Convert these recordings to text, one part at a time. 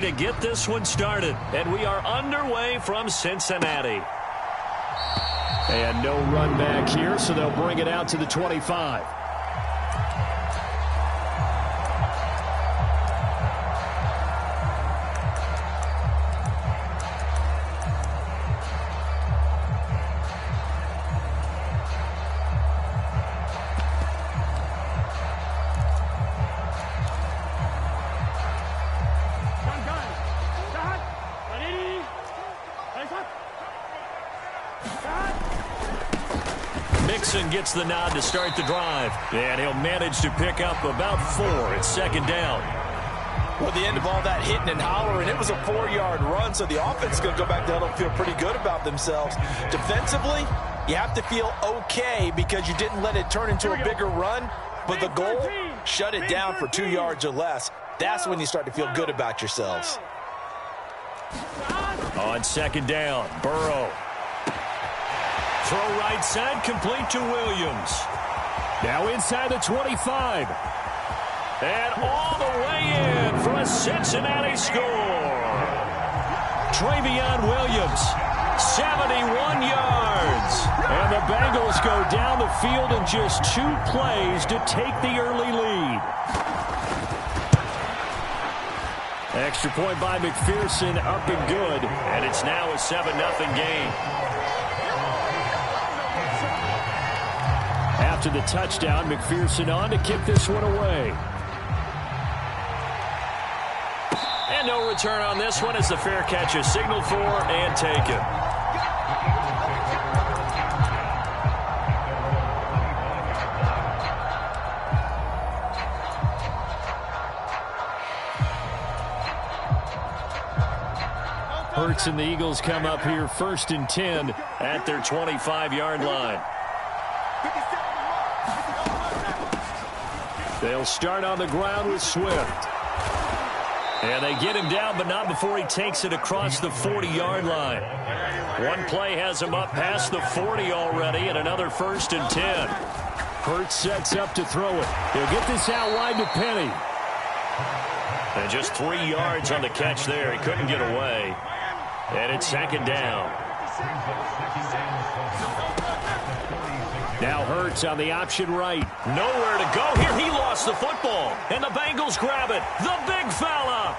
To get this one started, and we are underway from Cincinnati. And no run back here, so they'll bring it out to the 25. Gets the nod to start the drive, and he'll manage to pick up about 4. It's second down. Well, the end of all that hitting and hollering, it was a 4-yard run, so the offense is going to go back there and feel pretty good about themselves. Defensively, you have to feel okay because you didn't let it turn into a bigger run, but the goal, shut it down for 2 yards or less. That's when you start to feel good about yourselves. On second down, Burrow. Throw right side, complete to Williams. Now inside the 25. And all the way in for a Cincinnati score. Travion Williams, 71 yards. And the Bengals go down the field in just 2 plays to take the early lead. Extra point by McPherson, up and good. And it's now a 7-0 game. After the touchdown, McPherson on to kick this one away. And no return on this one as the fair catch is signaled for and taken. Hurts and the Eagles come up here 1st and 10 at their 25-yard line. They'll start on the ground with Swift. And they get him down, but not before he takes it across the 40-yard line. One play has him up past the 40 already, and another 1st and 10. Hurts sets up to throw it. He'll get this out wide to Penny. And just 3 yards on the catch there. He couldn't get away. And it's second down. Now Hurts on the option right. Nowhere to go here. He lost the football. And the Bengals grab it. The big fella.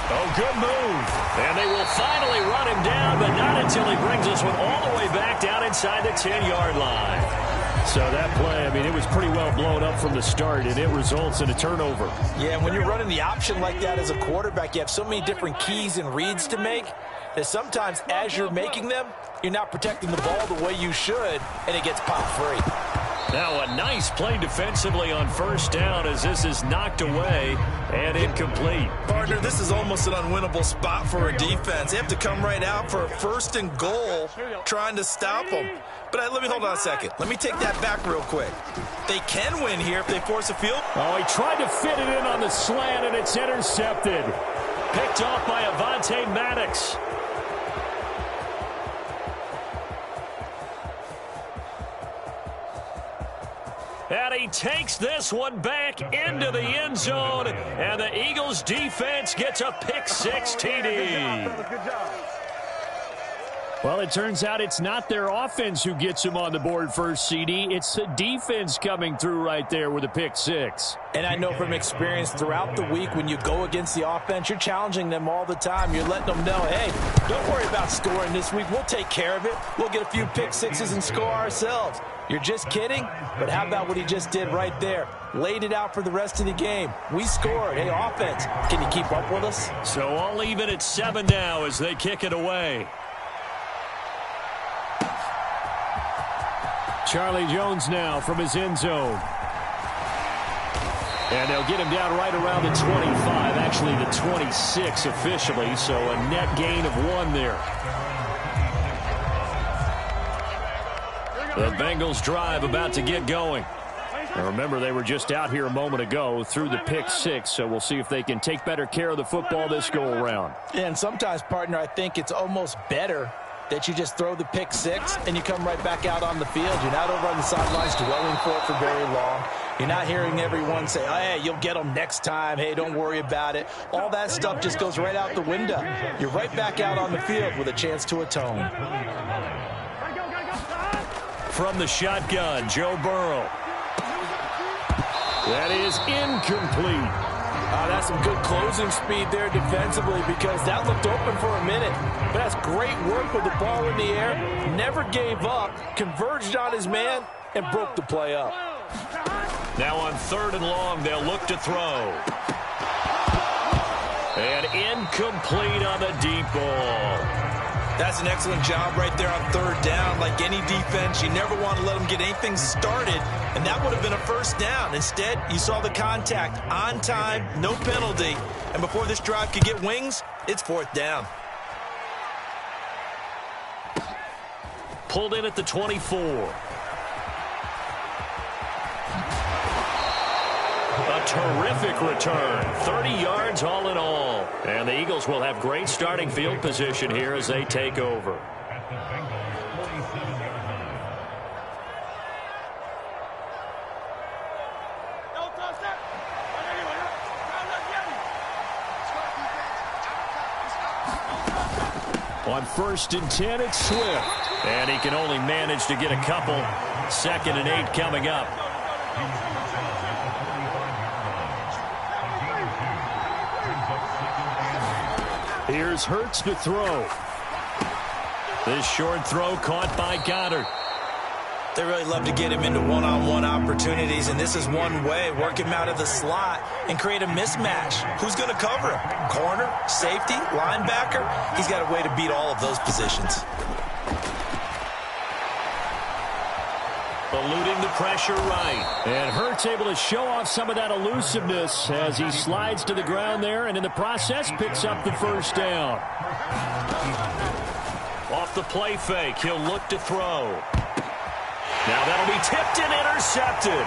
Oh, good move. And they will finally run him down, but not until he brings this one all the way back down inside the 10-yard line. So that play, I mean, it was pretty well blown up from the start, and it results in a turnover. Yeah, and when you're running the option like that as a quarterback, you have so many different keys and reads to make that sometimes as you're making them, you're not protecting the ball the way you should, and it gets popped free. Now a nice play defensively on 1st down as this is knocked away and incomplete. Partner, this is almost an unwinnable spot for a defense. They have to come right out for a 1st and goal trying to stop them. But let me hold on a second. Let me take that back real quick. They can win here if they force a field. Oh, he tried to fit it in on the slant, and it's intercepted. Picked off by Avonte Maddox. And he takes this one back into the end zone. And the Eagles defense gets a pick-6 TD. Good job. Well, it turns out it's not their offense who gets him on the board first, CD. It's the defense coming through right there with a pick-6. And I know from experience throughout the week when you go against the offense, you're challenging them all the time. You're letting them know, hey, don't worry about scoring this week. We'll take care of it. We'll get a few pick-6s and score ourselves. You're just kidding? But how about what he just did right there? Laid it out for the rest of the game. We scored. Hey, offense, can you keep up with us? So I'll leave it at 7 now as they kick it away. Charlie Jones now from his end zone. And they'll get him down right around the 25, actually the 26 officially, so a net gain of 1 there. The Bengals drive about to get going. Now remember, they were just out here a moment ago through the pick-6, so we'll see if they can take better care of the football this go-around. And sometimes, partner, I think it's almost better that you just throw the pick-6 and you come right back out on the field. You're not over on the sidelines dwelling for it for very long. You're not hearing everyone say, hey, you'll get them next time. Hey, don't worry about it. All that stuff just goes right out the window. You're right back out on the field with a chance to atone. From the shotgun, Joe Burrow. That is incomplete. That's some good closing speed there defensively because that looked open for a minute. But that's great work with the ball in the air. Never gave up, converged on his man, and broke the play up. Now on 3rd and long, they'll look to throw. And incomplete on the deep ball. That's an excellent job right there on 3rd down. Like any defense, you never want to let them get anything started, and that would have been a 1st down. Instead, you saw the contact on time, no penalty, and before this drive could get wings, it's 4th down. Pulled in at the 24. A terrific return. 30 yards all in all. And the Eagles will have great starting field position here as they take over. On 1st and 10, it's Swift. And he can only manage to get a couple. 2nd and 8 coming up. Here's Hurts to throw. This short throw caught by Goddard. They really love to get him into one-on-one opportunities, and this is one way. Work him out of the slot and create a mismatch. Who's going to cover him? Corner, safety, linebacker? He's got a way to beat all of those positions. Eluding the pressure right. And Hurts able to show off some of that elusiveness as he slides to the ground there and in the process picks up the 1st down. Off the play fake, he'll look to throw. Now that'll be tipped and intercepted.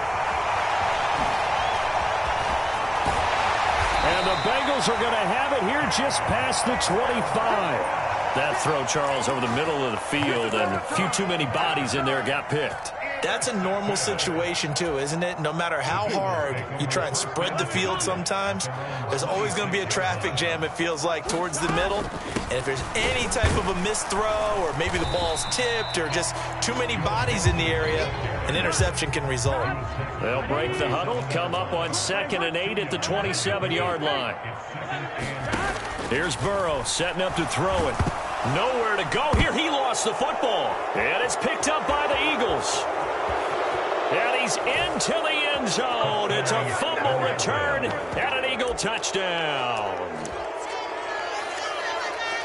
And the Bengals are going to have it here just past the 25. That throw, Charles, over the middle of the field, and a few too many bodies in there got picked. That's a normal situation, too, isn't it? No matter how hard you try and spread the field sometimes, there's always going to be a traffic jam, it feels like, towards the middle. And if there's any type of a missed throw or maybe the ball's tipped or just too many bodies in the area, an interception can result. They'll break the huddle, come up on 2nd and 8 at the 27-yard line. Here's Burrow setting up to throw it. Nowhere to go here. He lost the football. And it's picked up by the Eagles. And he's into the end zone. It's a fumble return and an Eagle touchdown.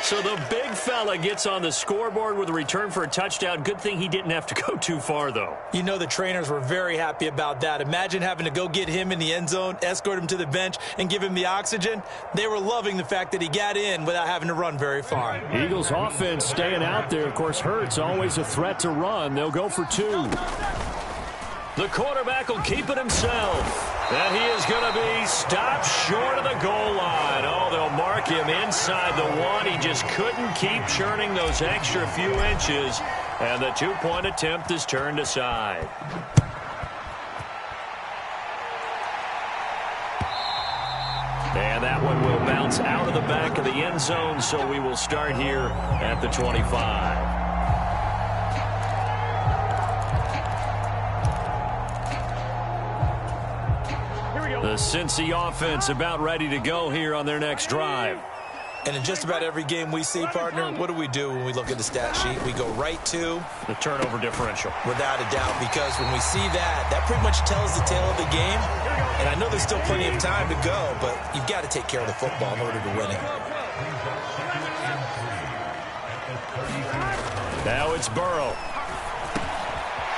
So the big fella gets on the scoreboard with a return for a touchdown. Good thing he didn't have to go too far, though. You know the trainers were very happy about that. Imagine having to go get him in the end zone, escort him to the bench, and give him the oxygen. They were loving the fact that he got in without having to run very far. Eagles offense staying out there. Of course, Hurts always a threat to run. They'll go for 2. The quarterback will keep it himself. And he is going to be stopped short of the goal line. Oh, they'll mark him inside the 1. He just couldn't keep churning those extra few inches. And the 2-point attempt is turned aside. And that one will bounce out of the back of the end zone, so we will start here at the 25. The Cincy offense about ready to go here on their next drive. And in just about every game we see, partner, what do when we look at the stat sheet? We go right to the turnover differential. Without a doubt, because when we see that, that pretty much tells the tale of the game. And I know there's still plenty of time to go, but you've got to take care of the football in order to win it. Now it's Burrow.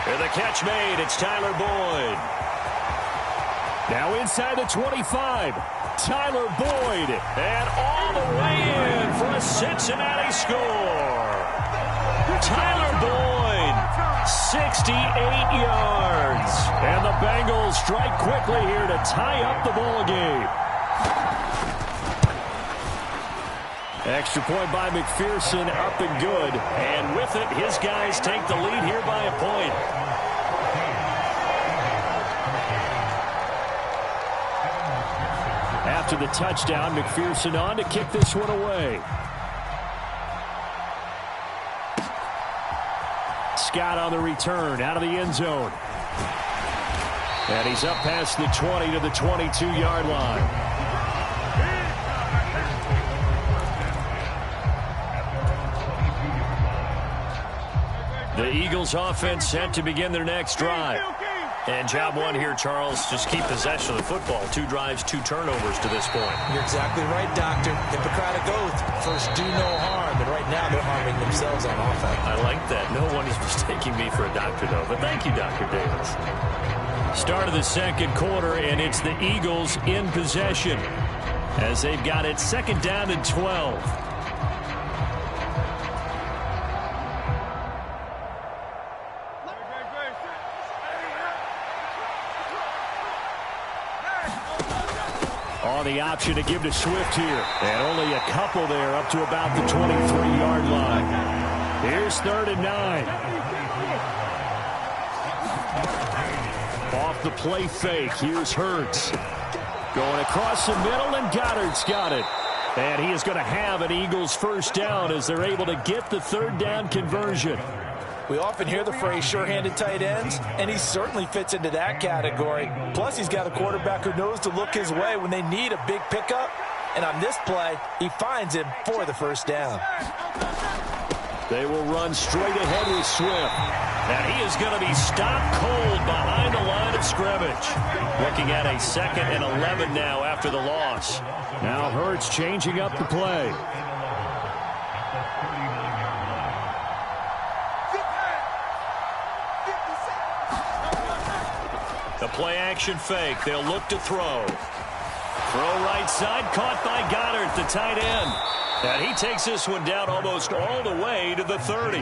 And the catch made. It's Tyler Boyd. Now inside the 25, Tyler Boyd. And all the way in for a Cincinnati score. Tyler Boyd, 68 yards. And the Bengals strike quickly here to tie up the ball game. Extra point by McPherson, up and good. And with it, his guys take the lead here by a point. after the touchdown. McPherson on to kick this one away. Scott on the return out of the end zone. And he's up past the 20 to the 22-yard line. The Eagles offense set to begin their next drive. And job one here, Charles, just keep possession of the football. 2 drives, 2 turnovers to this point. You're exactly right, Doctor. Hippocratic oath. First, do no harm. And right now, they're harming themselves on offense. I like that. No one is mistaking me for a doctor, though. But thank you, Dr. Davis. Start of the second quarter, and it's the Eagles in possession as they've got it 2nd down and 12. On the option to give to Swift here. And only a couple there up to about the 23-yard line. Here's 3rd and 9. Off the play fake. Here's Hurts. Going across the middle, and Goddard's got it. And he is going to have an Eagles first down as they're able to get the 3rd down conversion. We often hear the phrase sure-handed tight ends, and he certainly fits into that category. Plus, he's got a quarterback who knows to look his way when they need a big pickup. And on this play, he finds him for the first down. They will run straight ahead with Swift. And he is going to be stopped cold behind the line of scrimmage. Looking at a 2nd and 11 now after the loss. Now Hurts changing up the play. The play action fake. They'll look to throw. Throw right side. Caught by Goddard, the tight end. And he takes this one down almost all the way to the 30.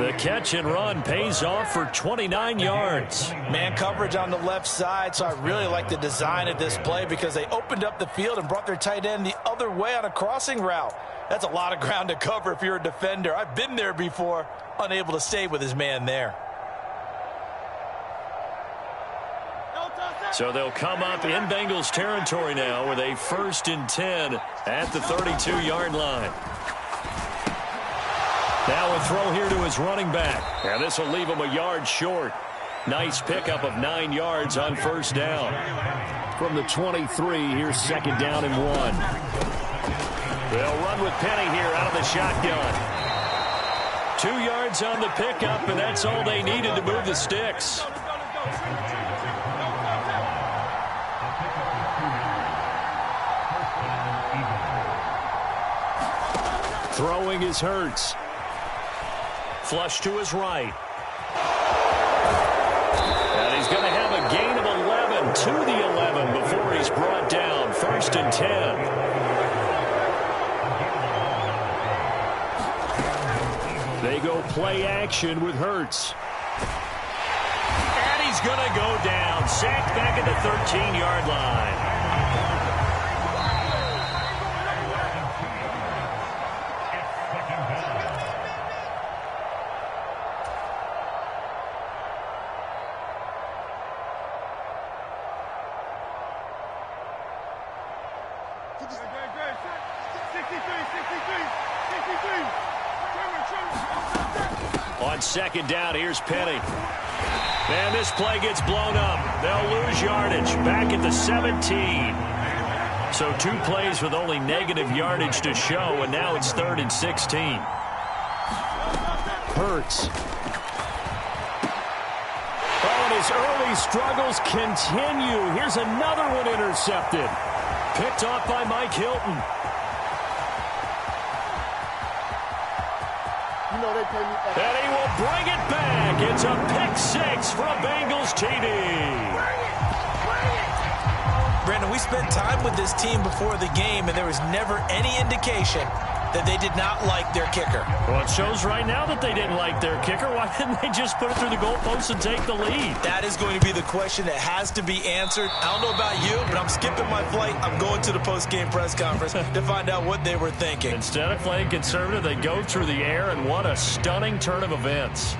The catch and run pays off for 29 yards. Man coverage on the left side, so I really like the design of this play because they opened up the field and brought their tight end the other way on a crossing route. That's a lot of ground to cover if you're a defender. I've been there before, unable to stay with his man there. So they'll come up in Bengals territory now with a 1st and 10 at the 32-yard line. Now a throw here to his running back. And this will leave him a yard short. Nice pickup of 9 yards on 1st down. From the 23, here's 2nd down and 1. They'll run with Penny here out of the shotgun. 2 yards on the pickup, and that's all they needed to move the sticks. Throwing is Hurts. Flush to his right. And he's going to have a gain of 11 to the 11 before he's brought down. 1st and 10. They go play action with Hurts. And he's going to go down. Sacked back at the 13-yard line. On 2nd down, here's Penny. And this play gets blown up. They'll lose yardage back at the 17. So 2 plays with only negative yardage to show, and now it's 3rd and 16. Hurts. Oh, and his early struggles continue. Here's another one intercepted. Picked off by Mike Hilton. And he will bring it back. It's a pick-6 for a Bengals TD. Brandon, we spent time with this team before the game, and there was never any indication that they did not like their kicker. Well, it shows right now that they didn't like their kicker. Why didn't they just put it through the goalpost and take the lead? That is going to be the question that has to be answered. I don't know about you, but I'm skipping my flight. I'm going to the post-game press conference to find out what they were thinking. Instead of playing conservative, they go through the air, and what a stunning turn of events.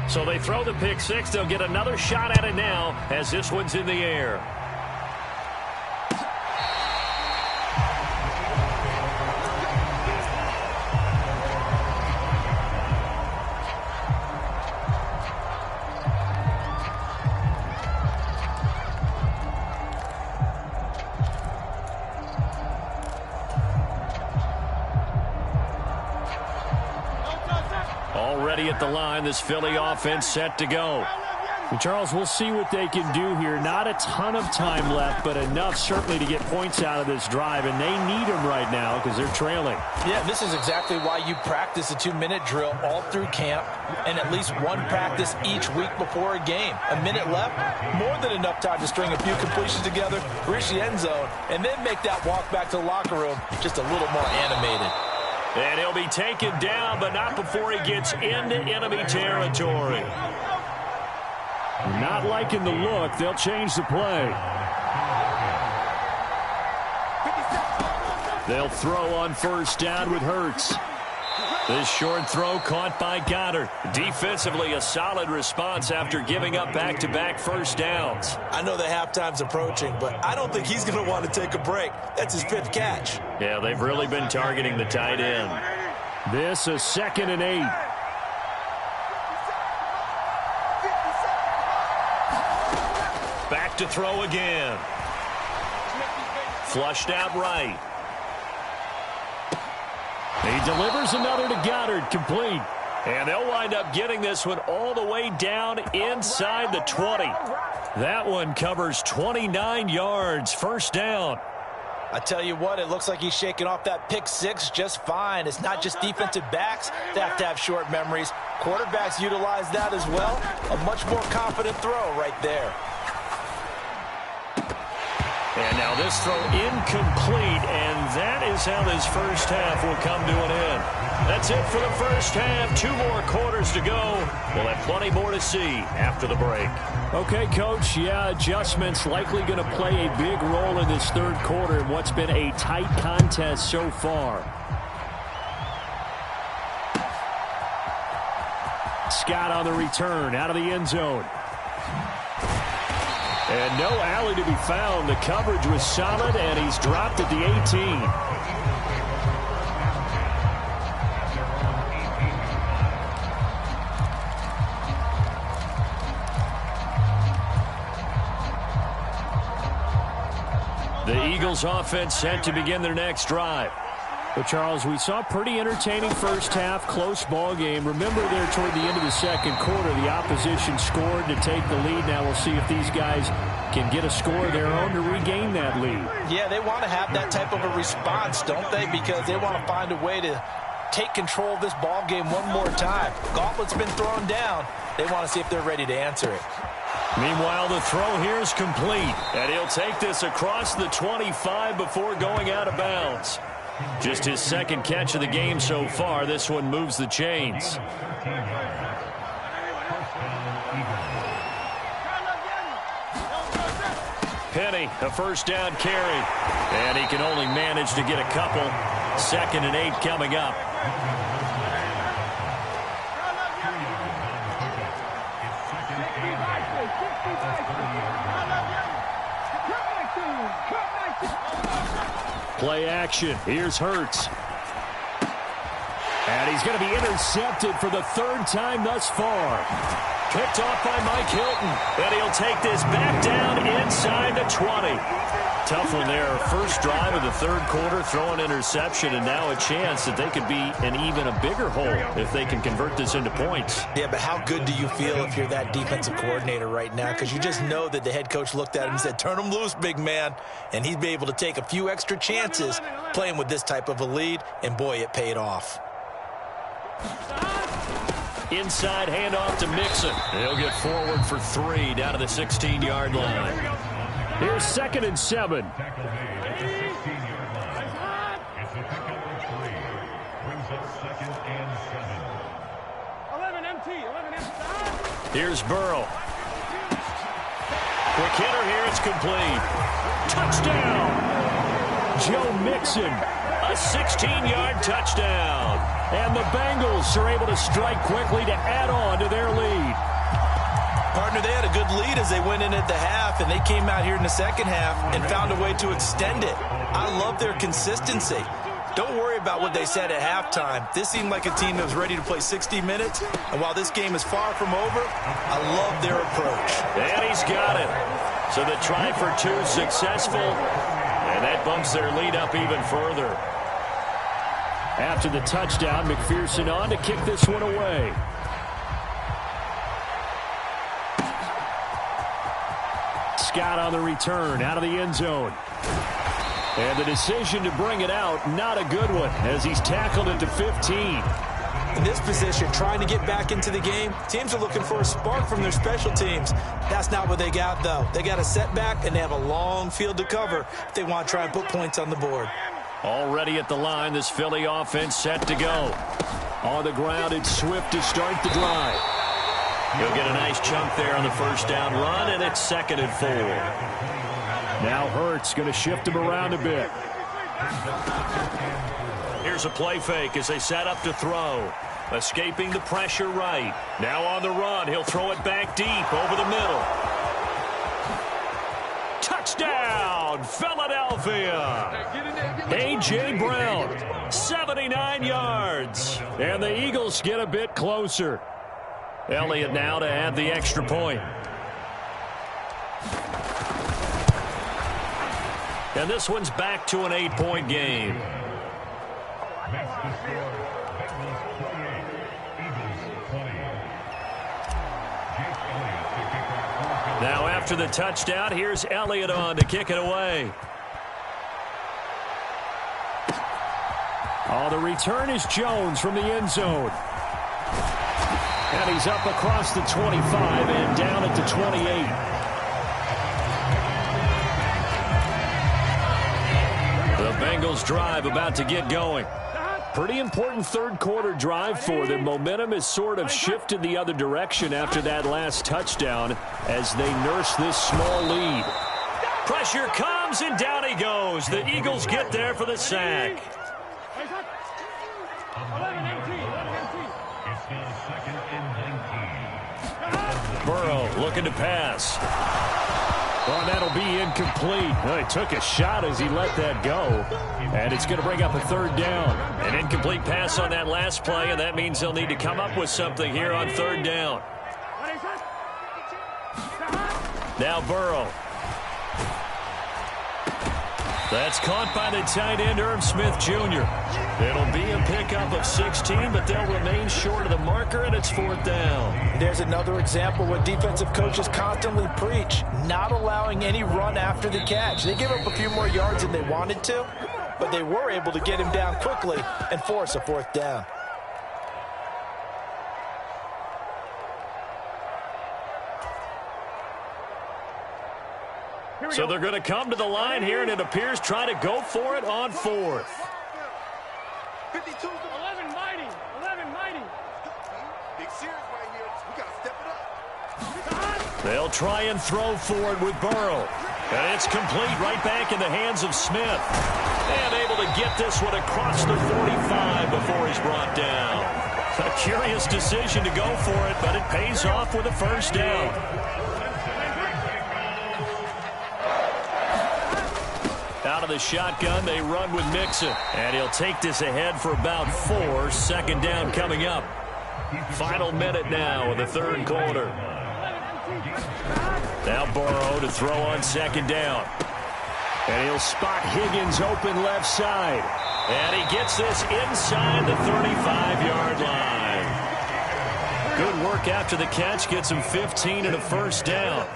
So they throw the pick six. They'll get another shot at it now as this one's in the air. Already at the line, this Philly offense set to go. Well, Charles, we'll see what they can do here. Not a ton of time left, but enough certainly to get points out of this drive, and they need them right now because they're trailing. Yeah, this is exactly why you practice a 2-minute drill all through camp and at least one practice each week before a game. A minute left, more than enough time to string a few completions together, reach the end zone, and then make that walk back to the locker room just a little more animated. And he'll be taken down, but not before he gets into enemy territory. Not liking the look. They'll change the play. They'll throw on first down with Hurts. This short throw caught by Goddard. Defensively, a solid response after giving up back-to-back first downs. I know the halftime's approaching, but I don't think he's going to want to take a break. That's his 5th catch. Yeah, they've really been targeting the tight end. This is 2nd and 8. Back to throw again. Flushed out right. He delivers another to Goddard, complete. And they'll wind up getting this one all the way down inside the 20. That one covers 29 yards, first down. I tell you what, it looks like he's shaking off that pick six just fine. It's not just defensive backs that have to have short memories. Quarterbacks utilize that as well. A much more confident throw right there. And now this throw incomplete, and that is how this first half will come to an end. That's it for the first half. 2 more quarters to go. We'll have plenty more to see after the break. Okay, Coach, yeah, adjustments likely going to play a big role in this third quarter in what's been a tight contest so far. Scott on the return, out of the end zone. And no alley to be found. The coverage was solid, and he's dropped at the 18. The Eagles offense set to begin their next drive. Well, Charles, we saw a pretty entertaining first half, close ball game. Remember there toward the end of the second quarter, the opposition scored to take the lead. Now we'll see if these guys can get a score of their own to regain that lead. Yeah, they want to have that type of a response, don't they? Because they want to find a way to take control of this ball game one more time. Gauntlet's been thrown down. They want to see if they're ready to answer it. Meanwhile, the throw here is complete. And he'll take this across the 25 before going out of bounds. Just his second catch of the game so far. This one moves the chains. Penny, a first down carry. And he can only manage to get a couple. 2nd and 8 coming up. Play action. Here's Hurts. And he's going to be intercepted for the 3rd time thus far. Picked off by Mike Hilton. And he'll take this back down inside the 20. Tough one there. First drive of the third quarter, throw an interception, and now a chance that they could be in even a bigger hole if they can convert this into points. Yeah, but how good do you feel if you're that defensive coordinator right now? Because you just know that the head coach looked at him and said, turn him loose, big man. And he'd be able to take a few extra chances playing with this type of a lead, and boy, it paid off. Inside handoff to Mixon. He'll get forward for 3 down to the 16-yard line. Here's 2nd and 7. Here's Burrow. Quick hitter here. It's complete. Touchdown. Joe Mixon. A 16-yard touchdown. And the Bengals are able to strike quickly to add on to their lead. Partner, they had a good lead as they went in at the half, and they came out here in the second half and found a way to extend it. I love their consistency. Don't worry about what they said at halftime. This seemed like a team that was ready to play 60 minutes, and while this game is far from over, I love their approach. And he's got it. So the try for two successful, and that bumps their lead up even further. After the touchdown, McPherson on to kick this one away. Scott on the return, out of the end zone. And the decision to bring it out, not a good one, as he's tackled it to 15. In this position, trying to get back into the game, teams are looking for a spark from their special teams. That's not what they got, though. They got a setback, and they have a long field to cover if they want to try and put points on the board. Already at the line, this Philly offense set to go. On the ground, it's Swift to start the drive. He'll get a nice chunk there on the first down run, and it's 2nd and 4. Now Hurts going to shift him around a bit. Here's a play fake as they set up to throw. Escaping the pressure right. Now on the run, he'll throw it back deep over the middle. Touchdown, Philadelphia! A.J. Brown, 79 yards. And the Eagles get a bit closer. Elliott now to add the extra point. And this one's back to an 8-point game. Now after the touchdown, here's Elliott on to kick it away. Oh, the return is Jones from the end zone. And he's up across the 25 and down at the 28. The Bengals drive about to get going. Pretty important third quarter drive for them. Momentum has sort of shifted the other direction after that last touchdown as they nurse this small lead. Pressure comes and down he goes. The Eagles get there for the sack. Burrow looking to pass. Well, that'll be incomplete. Well, he took a shot as he let that go. And it's going to bring up a third down. An incomplete pass on that last play, and that means they'll need to come up with something here on third down. Now Burrow. That's caught by the tight end, Irv Smith Jr. It'll be a pickup of 16, but they'll remain short of the marker, and it's 4th down. There's another example what defensive coaches constantly preach, not allowing any run after the catch. They give up a few more yards than they wanted to, but they were able to get him down quickly and force a 4th down. So they're going to come to the line here, and it appears try to go for it on 4th. 52, 11 mighty. Big series right here. We got to step it up. They'll try and throw forward with Burrow. And it's complete right back in the hands of Smith. And able to get this one across the 45 before he's brought down. A curious decision to go for it, but it pays off with a first down. Out of the shotgun, they run with Mixon. And he'll take this ahead for about 4. 2nd down coming up. Final minute now of the third quarter. Now Burrow to throw on 2nd down. And he'll spot Higgins open left side. And he gets this inside the 35-yard line. Good work after the catch. Gets him 15 and a first down.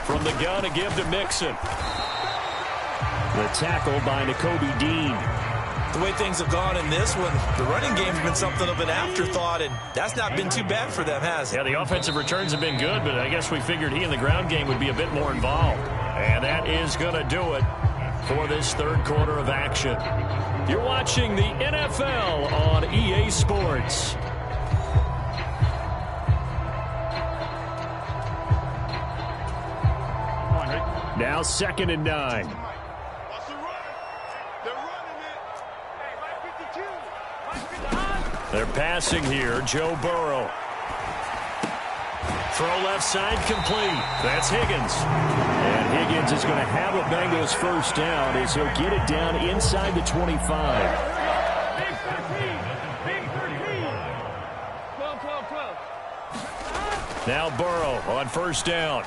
From the gun, a give to Mixon. The tackle by Nakobe Dean. The way things have gone in this one, the running game's been something of an afterthought, and that's not been too bad for them, has it? Yeah, the offensive returns have been good, but I guess we figured he in the ground game would be a bit more involved. And that is going to do it for this third quarter of action. You're watching the NFL on EA Sports. Now 2nd and 9. Watch the run. They're running it. They're passing here. Joe Burrow. Throw left side complete. That's Higgins. And Higgins is going to have a Bengals first down as he'll get it down inside the 25. Now Burrow on first down.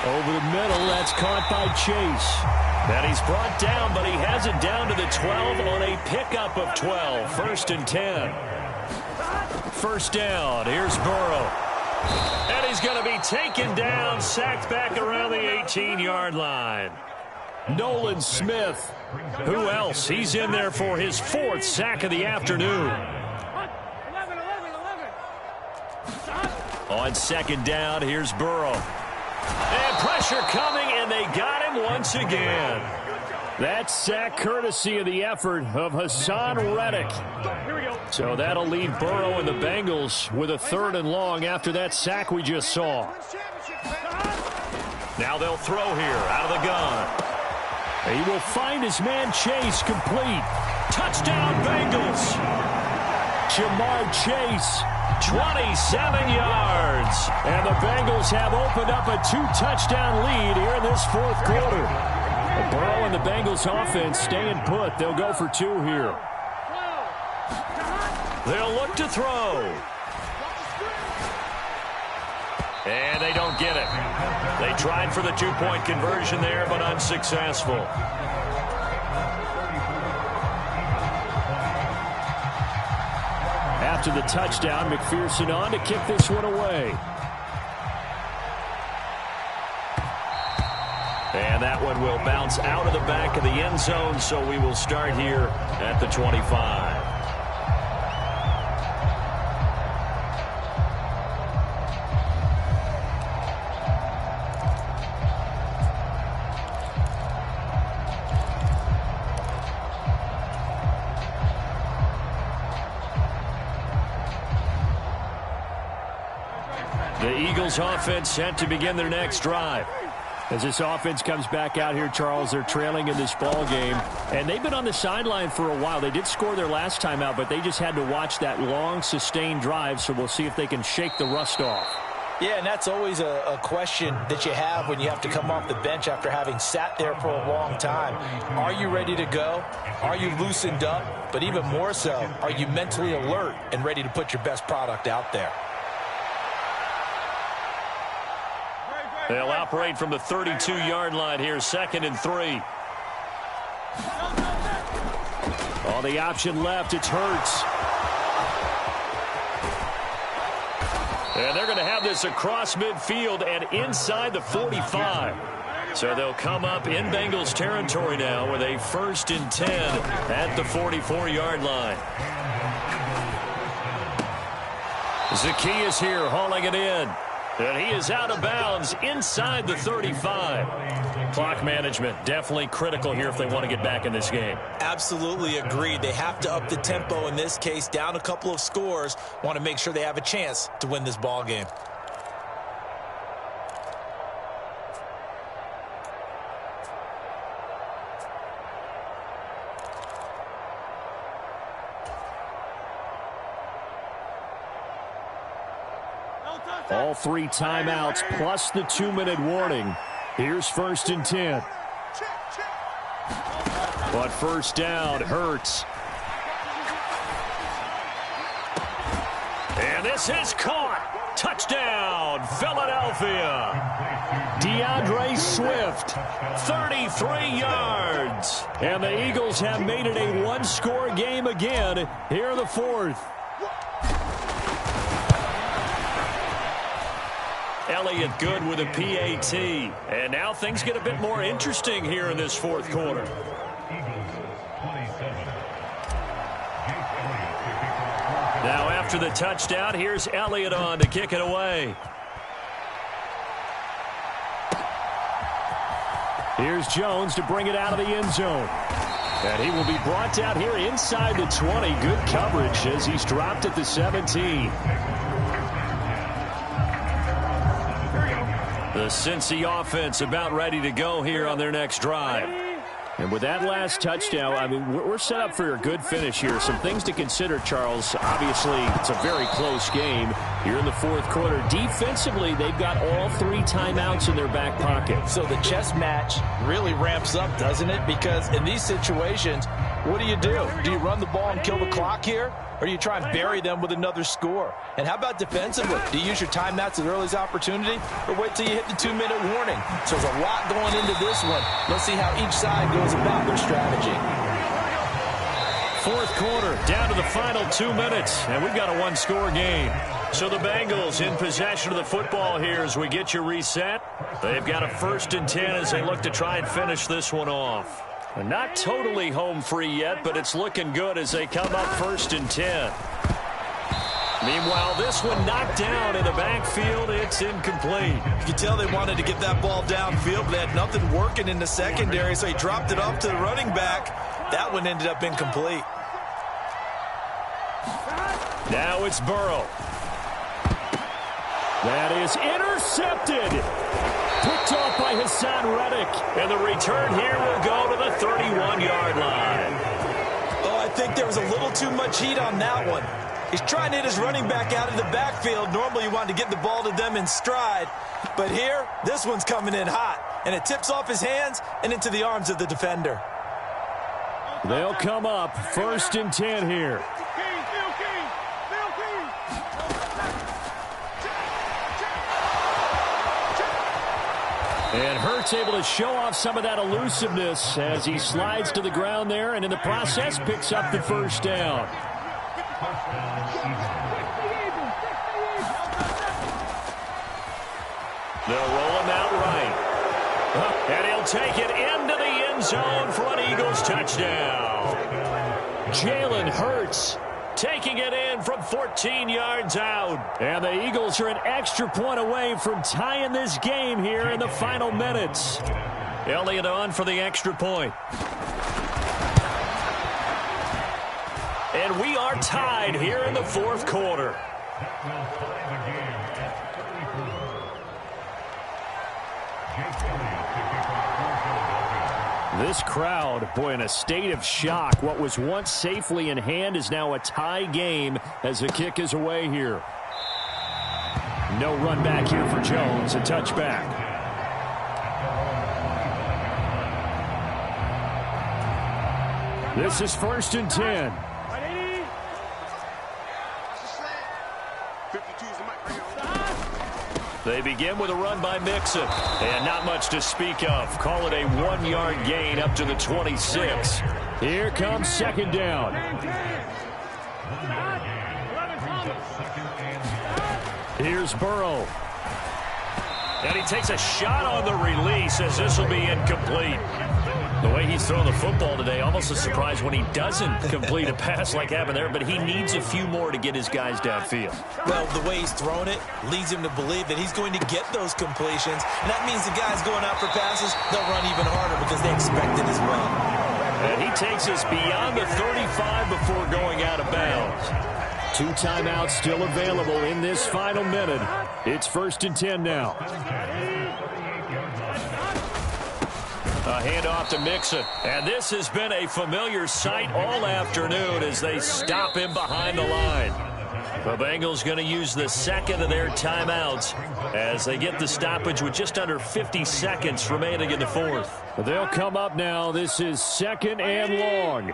Over the middle, that's caught by Chase. And he's brought down, but he has it down to the 12 on a pickup of 12. 1st and 10. First down. Here's Burrow. And he's going to be taken down, sacked back around the 18-yard line. Nolan Smith. Who else? He's in there for his 4th sack of the afternoon. On 2nd down, here's Burrow. And pressure coming, and they got him once again. That sack courtesy of the effort of Hassan Reddick. So that'll leave Burrow and the Bengals with a 3rd and long after that sack we just saw. Now they'll throw here out of the gun. He will find his man Chase complete. Touchdown Bengals. Jamar Chase. 27 yards. And the Bengals have opened up a 2-touchdown lead here in this 4th quarter. Burrow and the Bengals offense staying put. They'll go for 2 here. They'll look to throw. And they don't get it. They tried for the 2-point conversion there, but unsuccessful. After the touchdown, McPherson on to kick this one away. And that one will bounce out of the back of the end zone, so we will start here at the 25. The Eagles offense set to begin their next drive. As this offense comes back out here, Charles, they're trailing in this ball game. And they've been on the sideline for a while. They did score their last time out, but they just had to watch that long, sustained drive. So we'll see if they can shake the rust off. Yeah, and that's always a question that you have when you have to come off the bench after having sat there for a long time. Are you ready to go? Are you loosened up? But even more so, are you mentally alert and ready to put your best product out there? They'll operate from the 32-yard line here, 2nd and 3. On the option left, it's Hurts. And they're going to have this across midfield and inside the 45. So they'll come up in Bengals territory now with a 1st and 10 at the 44-yard line. Zacchaeus here hauling it in. And he is out of bounds inside the 35. Clock management definitely critical here if they want to get back in this game. Absolutely agreed. They have to up the tempo in this case, down a couple of scores. Want to make sure they have a chance to win this ball game. All 3 timeouts plus the 2-minute warning. Here's 1st and 10. But first down, Hurts. And this is caught. Touchdown, Philadelphia. DeAndre Swift. 33 yards. And the Eagles have made it a 1-score game again here in the 4th. Elliott good with a PAT. And now things get a bit more interesting here in this 4th quarter. Now after the touchdown, here's Elliott on to kick it away. Here's Jones to bring it out of the end zone. And he will be brought down here inside the 20. Good coverage as he's dropped at the 17. The Cincy offense about ready to go here on their next drive. And with that last touchdown, I mean, we're set up for a good finish here. Some things to consider, Charles. Obviously, it's a very close game here in the fourth quarter. Defensively, they've got all 3 timeouts in their back pocket. So the chess match really ramps up, doesn't it? Because in these situations, what do? Do you run the ball and kill the clock here? Or do you try and bury them with another score? And how about defensively? Do you use your timeouts at earliest opportunity? Or wait till you hit the 2-minute warning? So there's a lot going into this one. Let's see how each side goes about their strategy. Fourth quarter, down to the final 2 minutes, and we've got a 1-score game. So the Bengals in possession of the football here as we get you reset. They've got a 1st and 10 as they look to try and finish this one off. Not totally home free yet, but it's looking good as they come up 1st and 10. Meanwhile, this one knocked down in the backfield. It's incomplete. You can tell they wanted to get that ball downfield, but they had nothing working in the secondary, so he dropped it off to the running back. That one ended up incomplete. Now it's Burrow. That is intercepted. Picked off by Hassan Reddick. And the return here will go to the 31-yard line. Oh, I think there was a little too much heat on that one. He's trying to hit his running back out of the backfield. Normally you want to get the ball to them in stride. But here, this one's coming in hot. And it tips off his hands and into the arms of the defender. They'll come up 1st and 10 here. And Hurts able to show off some of that elusiveness as he slides to the ground there and in the process picks up the 1st down. They'll roll him out right. And he'll take it into the end zone for an Eagles touchdown. Jalen Hurts taking it in from 14 yards out. And the Eagles are an extra point away from tying this game here in the final minutes. Elliott on for the extra point. And we are tied here in the fourth quarter. This crowd, boy, in a state of shock. What was once safely in hand is now a tie game as the kick is away here. No run back here for Jones. A touchback. This is 1st and 10. They begin with a run by Mixon. And not much to speak of. Call it a 1-yard gain up to the 26. Here comes 2nd down. Here's Burrow. And he takes a shot on the release as this will be incomplete. The way he's throwing the football today, almost a surprise when he doesn't complete a pass like happened there, but he needs a few more to get his guys downfield. Well, the way he's thrown it leads him to believe that he's going to get those completions, and that means the guys going out for passes, they'll run even harder because they expect it as well. And he takes us beyond the 35 before going out of bounds. 2 timeouts still available in this final minute. It's 1st and 10 now. A handoff to Mixon. And this has been a familiar sight all afternoon as they stop him behind the line. The Bengals going to use the 2nd of their timeouts as they get the stoppage with just under 50 seconds remaining in the 4th. They'll come up now. This is 2nd and long.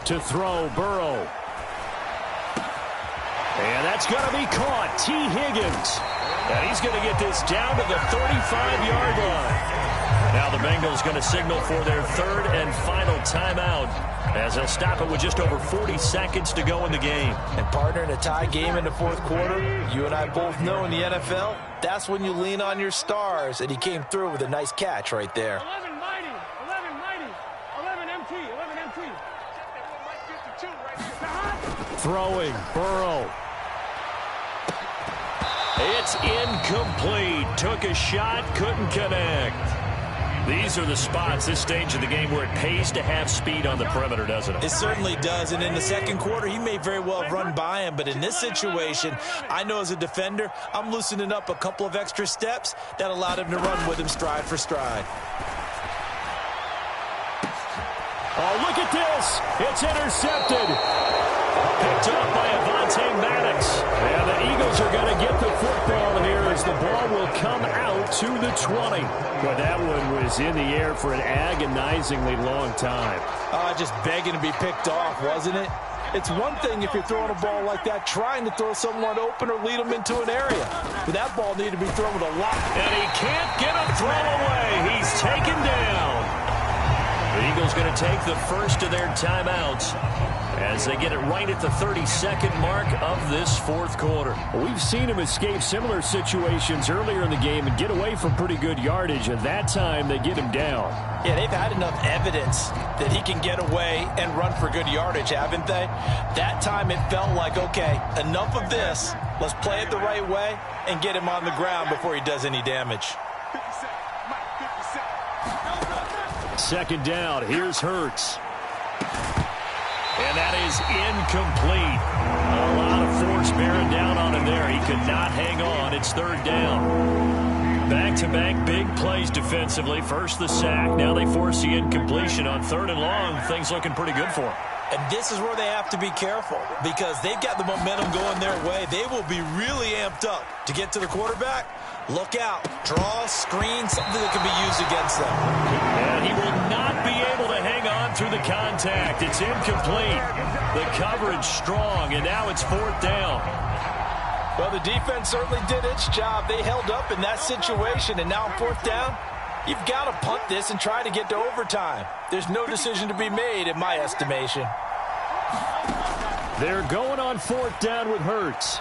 To throw, Burrow. And that's going to be caught. T. Higgins. And he's going to get this down to the 35-yard line. Now the Bengals going to signal for their 3rd and final timeout as they'll stop it with just over 40 seconds to go in the game. And partner, in a tie game in the fourth quarter, you and I both know in the NFL, that's when you lean on your stars. And he came through with a nice catch right there. 11 mighty, 11 mighty, 11 MT, 11 MT. Throwing, Burrow. It's incomplete. Took a shot, couldn't connect. These are the spots, this stage of the game, where it pays to have speed on the perimeter, doesn't it? It certainly does, and in the second quarter, he may very well have run by him, but in this situation, I know as a defender, I'm loosening up a couple of extra steps that allowed him to run with him stride for stride. Oh, look at this. It's intercepted. Picked up by Avonte Maddox. And the Eagles are going to get the football here as the ball will come out to the 20. But that one was in the air for an agonizingly long time. Just begging to be picked off, wasn't it? It's one thing if you're throwing a ball like that, trying to throw someone open or lead them into an area. But that ball needed to be thrown with a lot. And he can't get a throw away. He's taken down. The Eagles going to take the first of their timeouts as they get it right at the 32nd mark of this fourth quarter. We've seen him escape similar situations earlier in the game and get away from pretty good yardage, and that time they get him down. Yeah, they've had enough evidence that he can get away and run for good yardage, haven't they? That time it felt like, okay, enough of this. Let's play it the right way and get him on the ground before he does any damage. Second down, here's Hurts. And that is incomplete. A lot of force bearing down on him there. He could not hang on. It's third down. Back-to-back big plays defensively. First the sack. Now they force the incompletion on third and long. Things looking pretty good for him. And this is where they have to be careful because they've got the momentum going their way. They will be really amped up to get to the quarterback. Look out. Draw, screen, something that can be used against them. And he will not be able to hang on through the contact. It's incomplete. The coverage strong, and now it's fourth down. Well, the defense certainly did its job. They held up in that situation, and now on fourth down, you've got to punt this and try to get to overtime. There's no decision to be made in my estimation. They're going on fourth down with Hurts.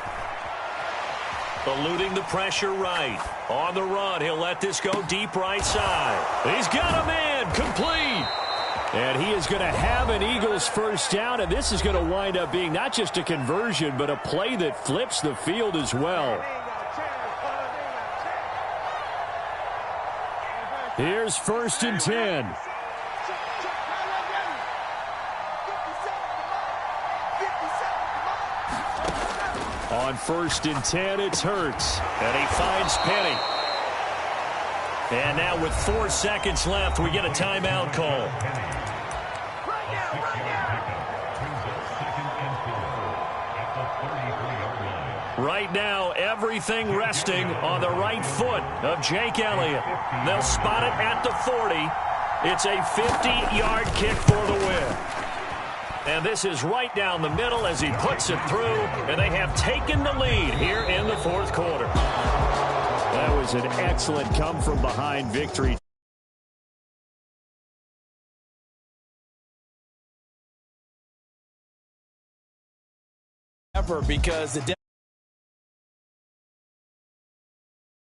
Eluding the pressure right. On the run, he'll let this go deep right side. He's got a man, complete. And he is going to have an Eagles first down, and this is going to wind up being not just a conversion, but a play that flips the field as well. Here's first and 10. On first and 10, it's Hurts. And he finds Penny. And now with 4 seconds left, we get a timeout call. Right now, everything resting on the right foot of Jake Elliott. They'll spot it at the 40. It's a 50-yard kick for the win. And this is right down the middle as he puts it through, and they have taken the lead here in the fourth quarter. That was an excellent come-from-behind victory. Because the